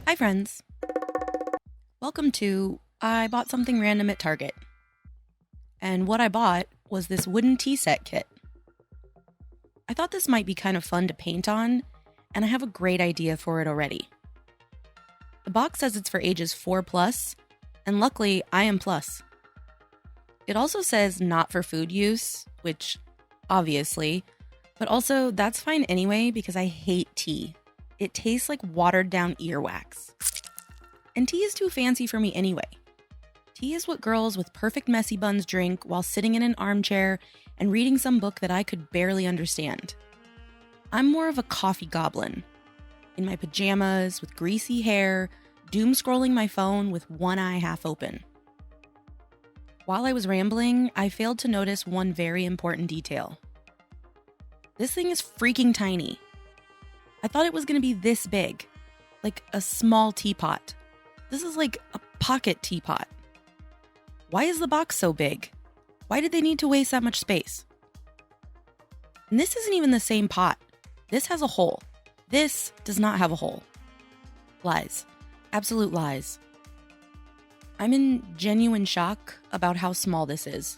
Hi, friends. Welcome to I bought something random at Target. And what I bought was this wooden tea set kit. I thought this might be kind of fun to paint on, and I have a great idea for it already. The box says it's for ages 4 plus, and luckily I am plus. It also says not for food use, which obviously, but also that's fine anyway because I hate tea. It tastes like watered down earwax. And tea is too fancy for me anyway. Tea is what girls with perfect messy buns drink while sitting in an armchair and reading some book that I could barely understand. I'm more of a coffee goblin. In my pajamas, with greasy hair, doom scrolling my phone with one eye half open. While I was rambling, I failed to notice one very important detail. This thing is freaking tiny. I thought it was going to be this big, like a small teapot. This is like a pocket teapot. Why is the box so big? Why did they need to waste that much space? And this isn't even the same pot. This has a hole. This does not have a hole. Lies. Absolute lies. I'm in genuine shock about how small this is.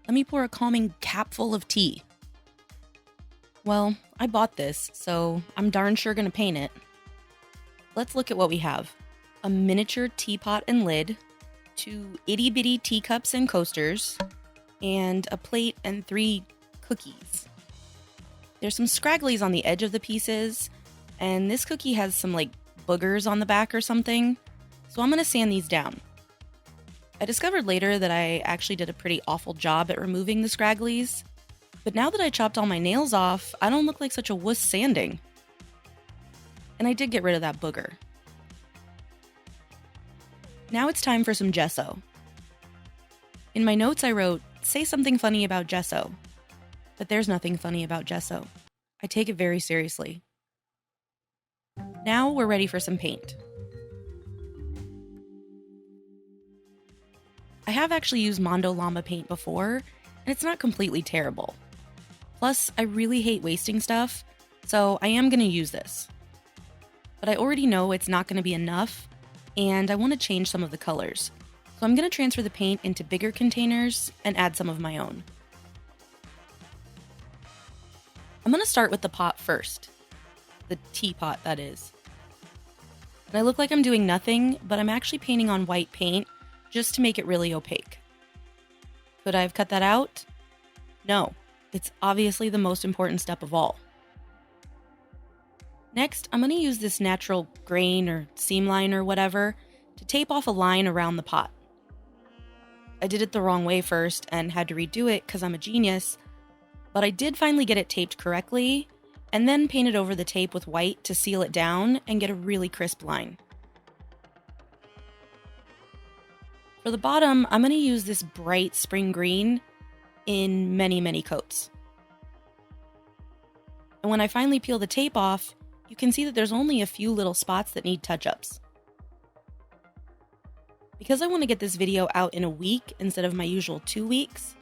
Let me pour a calming capful of tea. Well, I bought this, so I'm darn sure gonna paint it. Let's look at what we have. A miniature teapot and lid, 2 itty-bitty teacups and coasters, and a plate and 3 cookies. There's some scragglies on the edge of the pieces, and this cookie has some boogers on the back or something, so I'm gonna sand these down. I discovered later that I actually did a pretty awful job at removing the scragglies, but now that I chopped all my nails off, I don't look like such a wuss sanding. And I did get rid of that booger. Now it's time for some gesso. In my notes I wrote, say something funny about gesso. But there's nothing funny about gesso. I take it very seriously. Now we're ready for some paint. I have actually used Mondo Llama paint before, and it's not completely terrible. Plus, I really hate wasting stuff, so I am going to use this. But I already know it's not going to be enough, and I want to change some of the colors. So I'm going to transfer the paint into bigger containers and add some of my own. I'm going to start with the pot first. The teapot, that is. And I look like I'm doing nothing, but I'm actually painting on white paint just to make it really opaque. Could I have cut that out? No. It's obviously the most important step of all. Next, I'm going to use this natural grain or seam line or whatever to tape off a line around the pot. I did it the wrong way first and had to redo it because I'm a genius, but I did finally get it taped correctly and then painted over the tape with white to seal it down and get a really crisp line. For the bottom, I'm going to use this bright spring green in many, many coats. And when I finally peel the tape off, you can see that there's only a few little spots that need touch-ups. Because I want to get this video out in a week instead of my usual 2 weeks,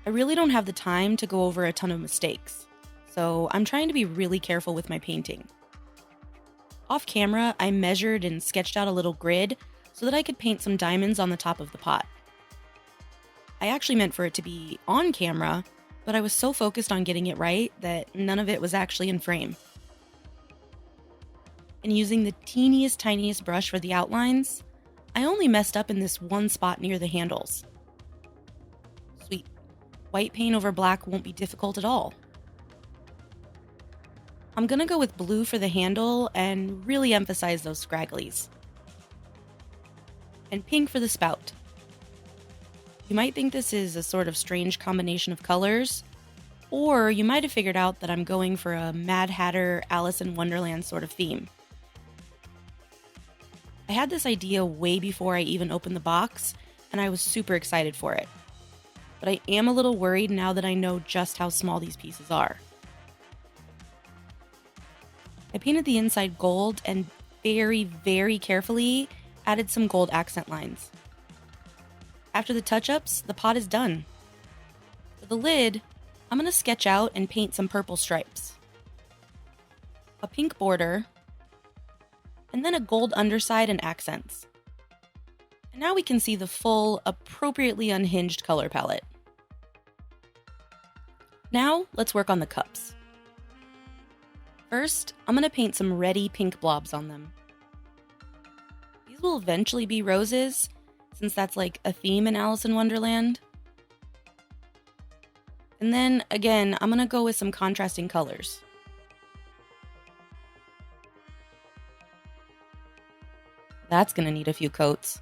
I really don't have the time to go over a ton of mistakes. So I'm trying to be really careful with my painting. Off camera, I measured and sketched out a little grid so that I could paint some diamonds on the top of the pot. I actually meant for it to be on camera, but I was so focused on getting it right that none of it was actually in frame. And using the teeniest, tiniest brush for the outlines, I only messed up in this one spot near the handles. Sweet. White paint over black won't be difficult at all. I'm gonna go with blue for the handle and really emphasize those scragglies. And pink for the spout. You might think this is a sort of strange combination of colors, or you might have figured out that I'm going for a Mad Hatter, Alice in Wonderland sort of theme. I had this idea way before I even opened the box, and I was super excited for it. But I am a little worried now that I know just how small these pieces are. I painted the inside gold and very, very carefully added some gold accent lines. After the touch-ups, the pot is done. For the lid, I'm going to sketch out and paint some purple stripes. A pink border, and then a gold underside and accents. And now we can see the full, appropriately unhinged color palette. Now, let's work on the cups. First, I'm going to paint some reddy pink blobs on them. These will eventually be roses, since that's like a theme in Alice in Wonderland. And then, again, I'm going to go with some contrasting colors. That's going to need a few coats.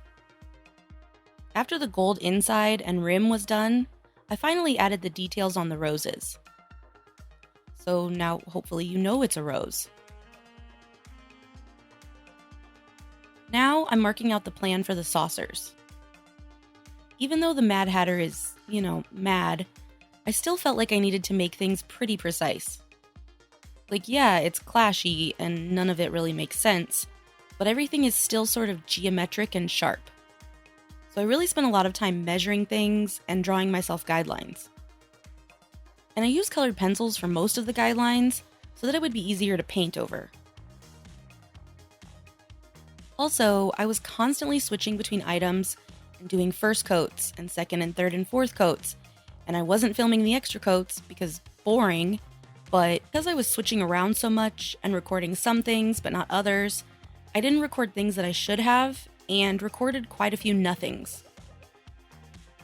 After the gold inside and rim was done, I finally added the details on the roses. So now, hopefully you know it's a rose. Now I'm marking out the plan for the saucers. Even though the Mad Hatter is, mad, I still felt like I needed to make things pretty precise. Like, yeah, it's clashy and none of it really makes sense, but everything is still sort of geometric and sharp. So I really spent a lot of time measuring things and drawing myself guidelines. And I used colored pencils for most of the guidelines so that it would be easier to paint over. Also, I was constantly switching between items and doing first coats and second and third and fourth coats, and I wasn't filming the extra coats because boring, but because I was switching around so much and recording some things but not others, I didn't record things that I should have and recorded quite a few nothings.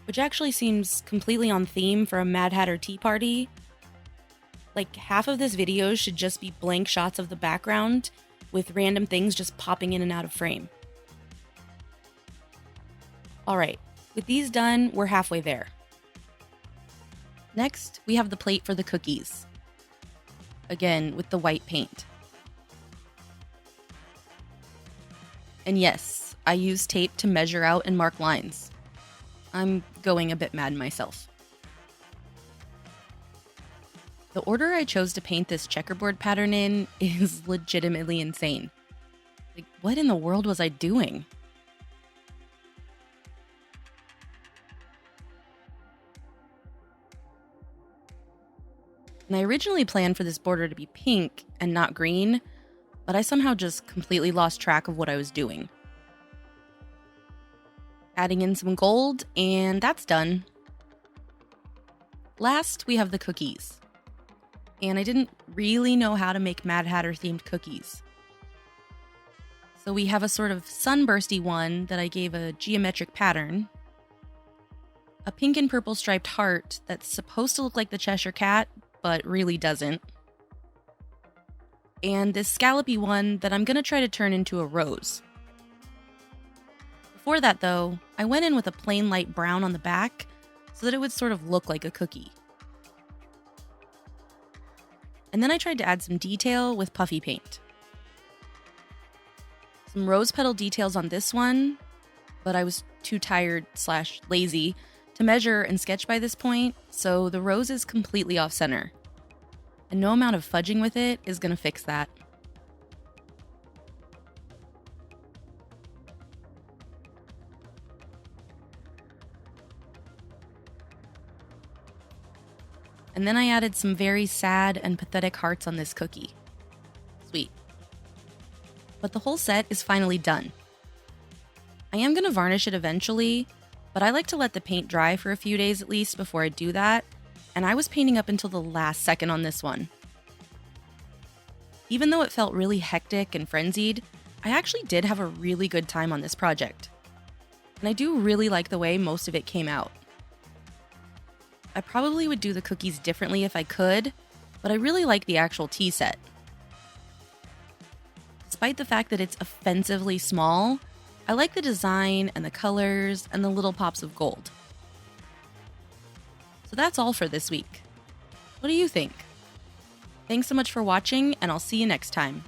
Which actually seems completely on theme for a Mad Hatter tea party. Like, half of this video should just be blank shots of the background with random things just popping in and out of frame. Alright, with these done, we're halfway there. Next, we have the plate for the cookies. Again, with the white paint. And yes, I use tape to measure out and mark lines. I'm going a bit mad myself. The order I chose to paint this checkerboard pattern in is legitimately insane. Like, what in the world was I doing? And I originally planned for this border to be pink and not green, but I somehow just completely lost track of what I was doing. Adding in some gold, and that's done. Last, we have the cookies. And I didn't really know how to make Mad Hatter themed cookies. So we have a sort of sunbursty one that I gave a geometric pattern, a pink and purple striped heart that's supposed to look like the Cheshire Cat, but really doesn't, and this scallopy one that I'm going to try to turn into a rose. Before that, though, I went in with a plain light brown on the back so that it would sort of look like a cookie. And then I tried to add some detail with puffy paint. Some rose petal details on this one, but I was too tired/lazy to measure and sketch by this point, so the rose is completely off center. And no amount of fudging with it is going to fix that. And then I added some very sad and pathetic hearts on this cookie. Sweet. But the whole set is finally done. I am going to varnish it eventually, but I like to let the paint dry for a few days at least before I do that, and I was painting up until the last second on this one. Even though it felt really hectic and frenzied, I actually did have a really good time on this project. And I do really like the way most of it came out. I probably would do the cookies differently if I could, but I really like the actual tea set. Despite the fact that it's offensively small, I like the design and the colors and the little pops of gold. So that's all for this week. What do you think? Thanks so much for watching, and I'll see you next time.